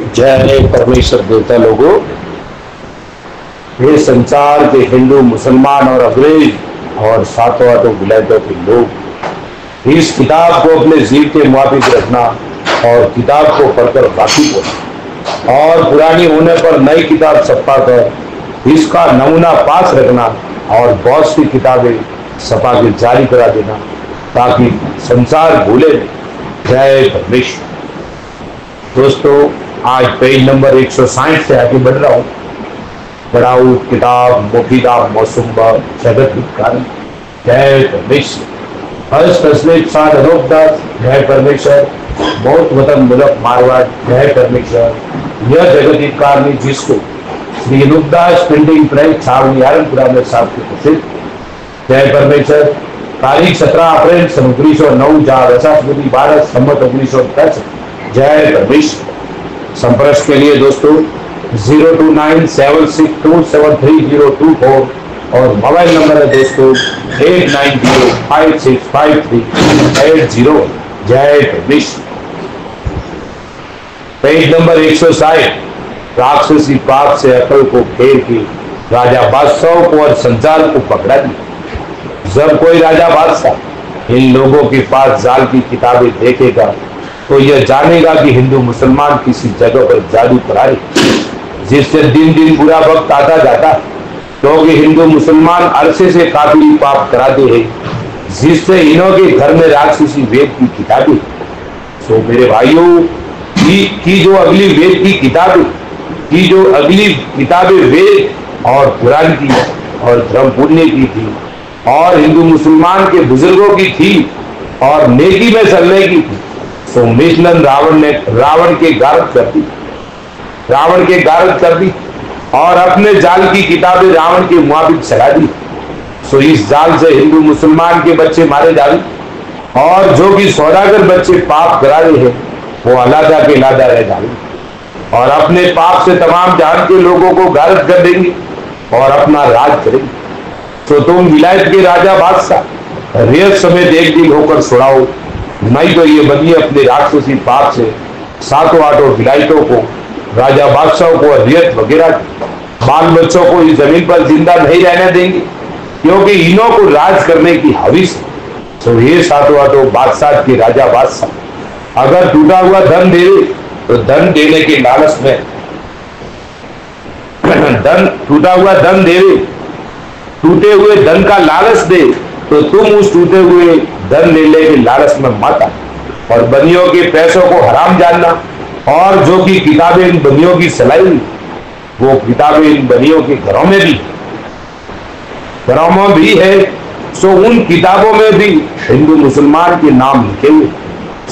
जय परमेश्वर देवता लोगों, ये संसार के हिंदू, मुसलमान और अंग्रेज और सातों आठों विलायतों के लोग इस किताब को अपने जीव के मुताबिक रखना और किताब को पढ़कर वाकिफ होना और पुरानी होने पर नई किताब छपा कर इसका नमूना पास रखना और बहुत सी किताबें छपा के जारी करा देना ताकि संसार भूले। जय परमेश्वर। दोस्तों, आज पेज नंबर 160 से आगे बढ़ रहा हूँ। पढ़ाऊ किताब मुफीदा मौसुम्बा जगत कारण। जय परमेश्वर। हर्ष तस्लीम साध अनोपदास। जय परमेश्वर। बहुत वतन मुलक मारवाड़। जय परमेश्वर। यह जगत कारणी जिसको श्री अनुपदास प्रिंटिंग प्रेस छावनी आरमपुरा में साफ प्रसिद्ध। जय परमेश्वर। तारीख 17 अप्रैल सन 1909 जहाँ रसास्मृति भारत संवत 1965। जय परमेश्वर। संपर्क के लिए दोस्तों 02976273024 और मोबाइल नंबर है दोस्तों 89056538 जय परमेश्वर। Page number 160। राक्षसी पाप से अकल को फेर के राजा बादशाह को और संसार को पकड़ा दिया। जब कोई राजा बादशाह इन लोगों के पास जाल की किताबें देखेगा तो यह जानेगा कि हिंदू मुसलमान किसी जगह पर जादू करा रहे, जिससे दिन दिन बुरा वक्त आता जाता है, क्योंकि हिंदू मुसलमान अरसे से काफी पाप कराते हैं, जिससे इन्हों के घर में राक्षसी वेद की किताबें। तो मेरे भाइयों की जो अगली वेद की किताबें वेद और पुराण की और धर्म पुण्य की थी और हिंदू मुसलमान के बुजुर्गों की थी और नेकी में चलने की थी, तो मिशलन रावण के गारद कर दी और अपने जाल की किताबें रावण के मुताबिक चला दी। सो इस जाल से हिंदू मुसलमान के बच्चे मारे जाए और जो कि सौदागर बच्चे पाप करा रहे हैं वो अलादा के लादा रह जाए और अपने पाप से तमाम जान के लोगों को गारद कर देंगे और अपना राज करेंगे। तो तुम विलायत के राजा बादशाह रेत समेत एक दिन होकर छुड़ाओ, नहीं तो ये बनिए अपने राक्षसी पाप से सातों आठों विलायतों को, राजा बादशाह को, रियत वगैरह बाल बच्चों को इस जमीन पर जिंदा नहीं रहने देंगे, क्योंकि इन्हों को राज करने की हविस है। तो ये सातों आठों बादशाह के राजा बादशाह अगर टूटा हुआ धन दे तो धन देने के लालच में टूटे हुए धन का लालच दे तो तुम उस टूटे हुए धन लेने के लालच में मत आ और बनियों के पैसों को हराम जानना। और जो कि किताबें इन बनियों की सलाई वो किताबें इन बनियों के घरों में भी है। सो उन किताबों में भी हिंदू मुसलमान के नाम लिखे हुए।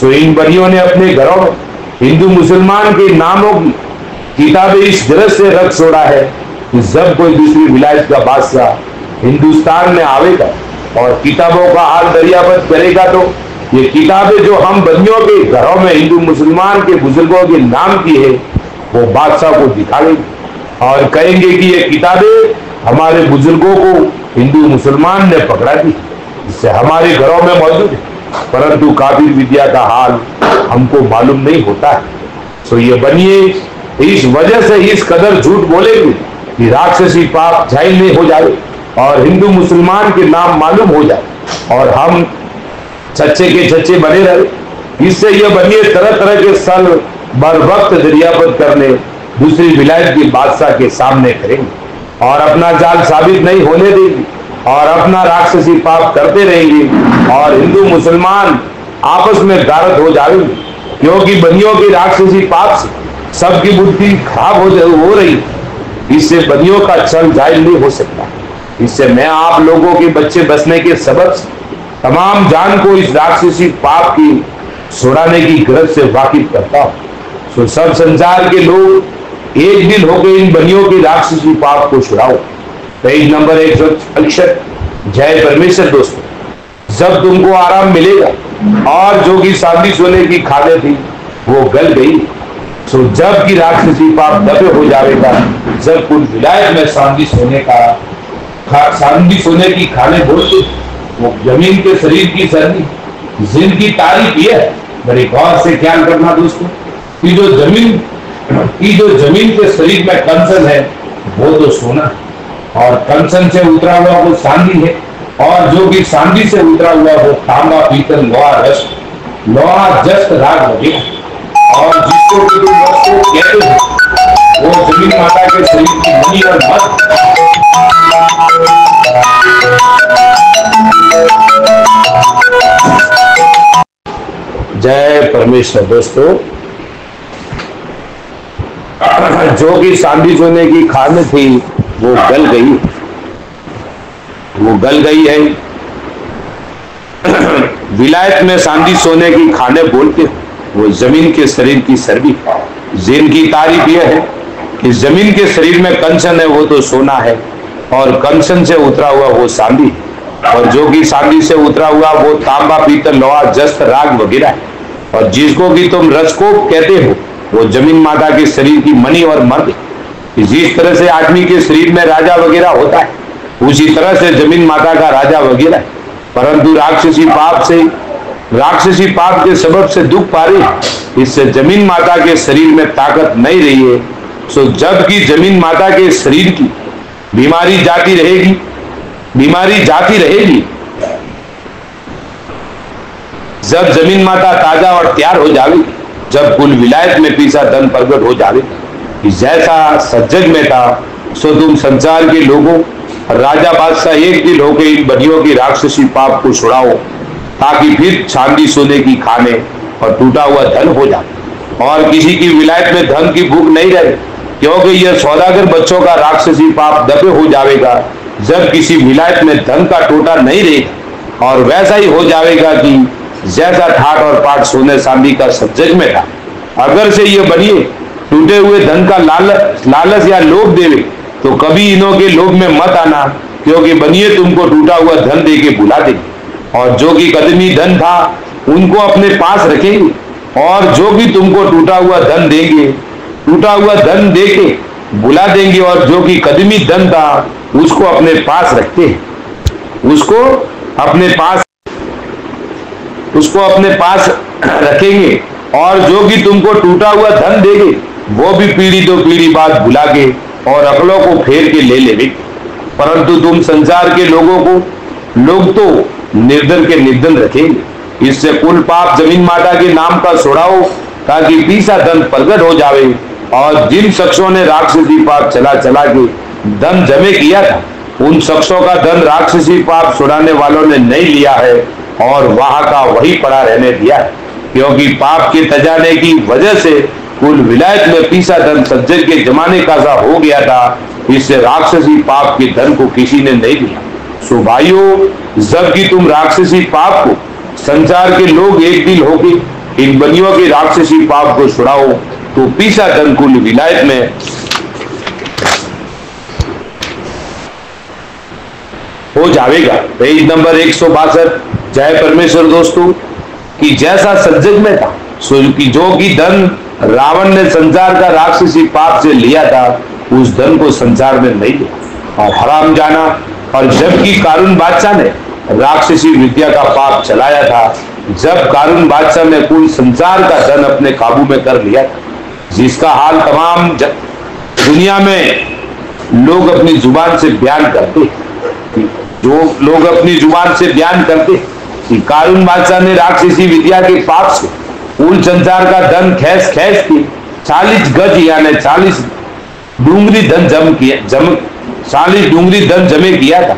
सो इन बनियों ने अपने घरों में हिंदू मुसलमान के नामों की किताबें इस गरज से रख छोड़ा है कि जब कोई दूसरी विलायत का बादशाह हिंदुस्तान में आवेगा और किताबों का हाल दरियाबद करेगा तो ये किताबें जो हम बनियों के घरों में हिंदू मुसलमान के बुजुर्गों के नाम की है वो बादशाह को दिखाएंगे और कहेंगे कि ये किताबें हमारे बुजुर्गों को हिंदू मुसलमान ने पकड़ा दी, जिससे हमारे घरों में मौजूद है, परंतु काबिल विद्या का हाल हमको मालूम नहीं होता है। तो ये बनिए इस वजह से इस कदर झूठ बोलेंगे कि राक्षसी पाप जाहिल नहीं हो जाए और हिंदू मुसलमान के नाम मालूम हो जाए और हम सच्चे के सच्चे बने रहे। इससे यह बनिए तरह तरह के सल बर वक्त दरियाबद करने दूसरी विलायत के बादशाह के सामने करेंगे और अपना जाल साबित नहीं होने देंगे और अपना राक्षसी पाप करते रहेंगे और हिंदू मुसलमान आपस में गारद हो जाएंगे, क्योंकि बनियों के राक्षसी पाप से सबकी बुद्धि खराब हो रही। इससे बनियों का छल जाहिल नहीं हो सकता। इससे मैं आप लोगों के बच्चे बचने के सबब से तमाम जान को इस राक्षसी पाप की छुड़ाने की गरज से वाकिफ करता हूँ। तो सब संसार के लोग एक दिन होकर इन बनियों के राक्षसी पाप को छुड़ाओ। Page number 161। जय परमेश्वर। दोस्तों, जब तुमको आराम मिलेगा और जो कि चांदी सोने की खाने थी वो गल गई, तो जब की राक्षसी पाप दबे हो जाएगा, जब कुल विलायत में चांदी सोने की खाने बोलते वो जमीन के शरीर की सर्दी जिनकी तारीफ ये है, बड़ी गौर से ख्याल करना दोस्तों, कि जो जमीन कि जो जमीन के शरीर में कंचन है वो तो सोना है, और कंचन से उतरा हुआ वो चांदी है, और जो कि चांदी से उतरा हुआ वो तांबा पीतल लोहा जस्त राग वगैरह। और जिसको भी तुम वस्तु कहते हो वो जमीन माता के शरीर की मणि और मत। जय परमेश्वर। दोस्तों, जो कि चांदी सोने की खान थी वो गल गई है। विलायत में चांदी सोने की खाने बोलते वो जमीन के शरीर की सर्वी, जिनकी तारीफ यह है कि जमीन के शरीर में कंचन है वो तो सोना है, और कंचन से उतरा हुआ वो चांदी, और जो कि चांदी से उतरा हुआ वो तांबा पीतल लोहा जस्त राग वगैरह है। और जिसको कि तुम रजकोप कहते हो वो जमीन माता के शरीर की मणि और मर्द। जिस तरह से आदमी के शरीर में राजा वगैरह होता है उसी तरह से जमीन माता का राजा वगैरह है, परंतु राक्षसी पाप के सबब से दुख पा रही है, इससे जमीन माता के शरीर में ताकत नहीं रही है। सो जबकि जमीन माता के शरीर की बीमारी जाती रहेगी, जब जमीन माता ताजा और तैयार हो जाएगी, जब कुल विलायत में पीसा धन प्रकट हो जाएगा। जैसा सज्जग में था सो तुम संसार के लोगों राजा बादशाह एक दिल होकर इन बदियों की राक्षसी पाप को छुड़ाओ, ताकि फिर चांदी सोने की खाने और टूटा हुआ धन हो जाए, और किसी की विलायत में धन की भूख नहीं रहे, क्योंकि यह सौदागर बच्चों का राक्षसी पाप दबे हो जाएगा जब किसी विलायत में धन का टोटा नहीं रहेगा। और वैसा ही हो जाएगा कि जैसा ठाट और पाट सोने चांदी का सज्जग में था। अगर से ये बनिए टूटे हुए धन का लालच या लोभ देवे तो कभी इन्हों के लोभ में मत आना, क्योंकि बनिए तुमको टूटा हुआ धन दे के बुला देंगे, और जो कि कदमी धन था उनको अपने पास रखेंगे, और जो भी तुमको टूटा हुआ धन दे के बुला देंगे, और जो कि कदमी धन था उसको अपने पास रखते हैं, उसको अपने पास रखेंगे, और जो कि तुमको टूटा हुआ धन देंगे वो भी पीढ़ी तो पीढ़ी बाद भुला के और अकलों को फेर के ले लेंगे। परंतु तुम संसार के लोग तो निर्धन के निर्धन रखेंगे। इससे कुल पाप जमीन माता के नाम का छुड़ाओ, ताकि पीसा धन प्रकट हो जावे। और जिन शख्सों ने राक्षसी पाप चला के धन जमे किया था, उन शख्सों का धन राक्षसी पाप छुड़ाने वालों ने नहीं लिया है और वहां का वही पड़ा रहने दिया है, क्योंकि पाप के तजाने की वजह से कुल विलायत में पीसा धन सज्जन के जमाने का सा हो गया था। इससे राक्षसी पाप के धन को किसी ने नहीं लिया। सो भाइयों, जबकि तुम राक्षसी पाप को संसार के लोग एक दिल होके इन बनियों के राक्षसी पाप को छुड़ाओ, तो पीसा धन कुल विलायत में हो जाएगा। Page number 162। जय परमेश्वर। दोस्तों, कि जैसा सज्जग में था सो कि जो कि धन रावण ने संसार का राक्षसी पाप से लिया था, उस धन को संसार में नहीं लिया और हराम जाना। और जबकि कारून बादशाह ने राक्षसी विद्या का पाप चलाया था, जब कारून बादशाह ने कुल संसार का धन अपने काबू में कर लिया था, जिसका हाल तमाम दुनिया में लोग अपनी जुबान से बयान करते, कि कारून बादशाह ने राक्षसी विद्या के पाप से कुल संसार का धन खैस के 40 गज यानी 40 डूंगरी धन जमे किया था।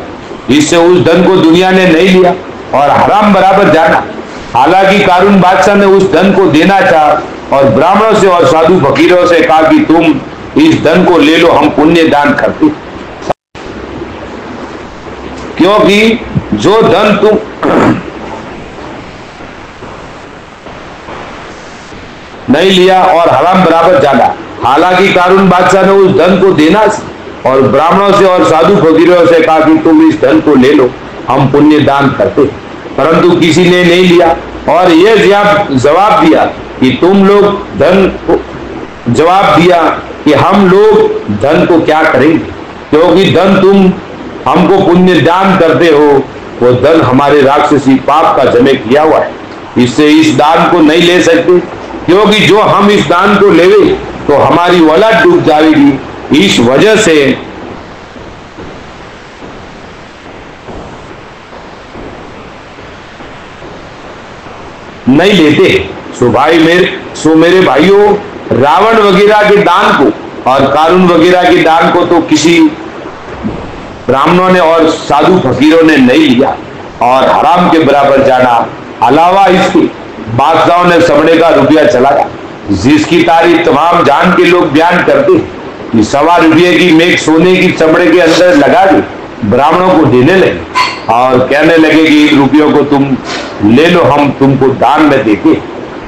इससे उस धन को दुनिया ने नहीं लिया और हराम बराबर जाना। हालांकि कारून बादशाह ने उस धन को देना चाहा और ब्राह्मणों से और साधु फकीरों से कहा कि तुम इस धन को ले लो, हम पुण्य दान करते, क्योंकि जो धन तुम नहीं लिया और हराम बराबर जाना। हालांकि कारून बादशाह ने उस धन को देना और ब्राह्मणों से और साधु फकीरों से कहा कि तुम इस धन को ले लो, हम पुण्य दान करते, परंतु किसी ने नहीं लिया। और यह जवाब दिया कि तुम लोग कि हम लोग धन को क्या करेंगे, क्योंकि धन तुम हमको पुण्य दान करते हो, वो धन हमारे राक्षसी पाप का जमे किया हुआ है, इससे इस दान को नहीं ले सकते। क्योंकि जो हम इस दान को लेवे तो हमारी औलाद डूब जाएगी। इस वजह से नहीं लेते। सो मेरे भाइयों, रावण वगैरह के दान को और कारून वगैरह के दान को तो किसी ब्राह्मणों ने और साधु फकीरों ने नहीं लिया और हराम के बराबर जाना। अलावा इसके बादशाहों ने चमड़े का रुपया चलाया, जिसकी तारीफ तमाम जान के लोग बयान करते कि 1.25 रुपये की मेघ सोने की चमड़े के अंदर लगा दी, ब्राह्मणों को देने लगे और कहने लगे कि इन रुपयों को तुम ले लो, हम तुमको दान में देते।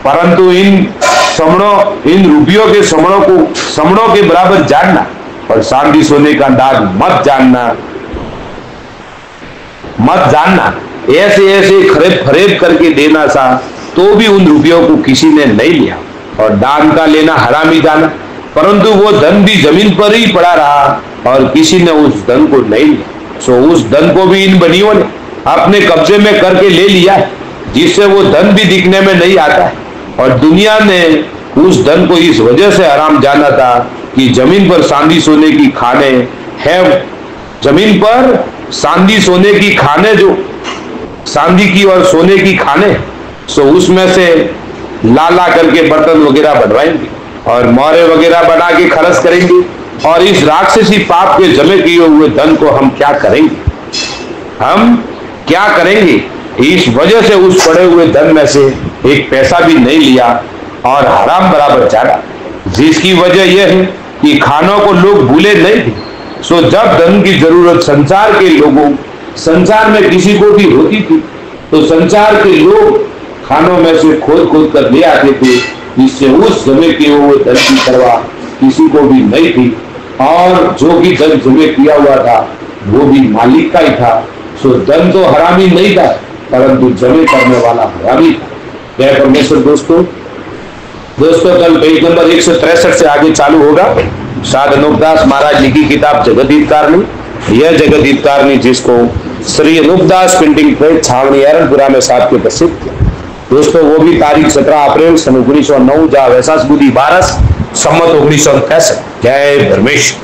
परंतु इन रुपयों के समणों के बराबर जानना और चांदी सोने का दान मत जानना। ऐसे खरेब करके देना सा, तो भी उन रुपयों को किसी ने नहीं लिया और दान का लेना हरामी जाना। परंतु वो धन भी जमीन पर ही पड़ा रहा और किसी ने उस धन को नहीं लिया। सो उस धन को भी इन बनियों ने अपने कब्जे में करके ले लिया, जिससे वो धन भी दिखने में नहीं आता है। और दुनिया ने उस धन को इस वजह से हराम जाना था कि जमीन पर चांदी सोने की खाने हैं, जमीन पर चांदी सोने की खाने, जो चांदी की और सोने की खाने, सो उसमें से ला करके बर्तन वगैरह बनवाएंगे और मोहरे वगैरह बना के खर्च करेंगे। और इस राक्षसी पाप के जमे किए हुए धन को हम क्या करेंगे? इस वजह से उस पड़े हुए धन में से एक पैसा भी नहीं लिया और हराम बराबर जाना, जिसकी वजह यह है कि खानों को लोग भूले नहीं थे। सो जब धन की जरूरत संसार में किसी को भी होती थी तो संसार के लोग खानों में से खोद कर ले आते थे, जिससे उस जमे किए हुए धन की परवाह किसी को भी नहीं थी। और जो भी धन जमे किया हुआ था वो भी मालिक का ही था। सो धन तो हरामी नहीं था, परंतु जमे करने वाला हरामी था। जय परमेश्वर। दोस्तों कल पेज नंबर 163 से आगे चालू होगा साध अनूपदास महाराज जी की किताब जगत हितकारणी। यह जगत हितकारणी जिसको श्री अनूपदास प्रिंटिंग प्रेस छावनी एरनपुरा में साथ के प्रसिद्ध किया। दोस्तों वो भी तारीख 17 अप्रैल सन 1909 जहाँ वैसाख बुद्धि 12 सम्मत 1965। जय धर्मेश।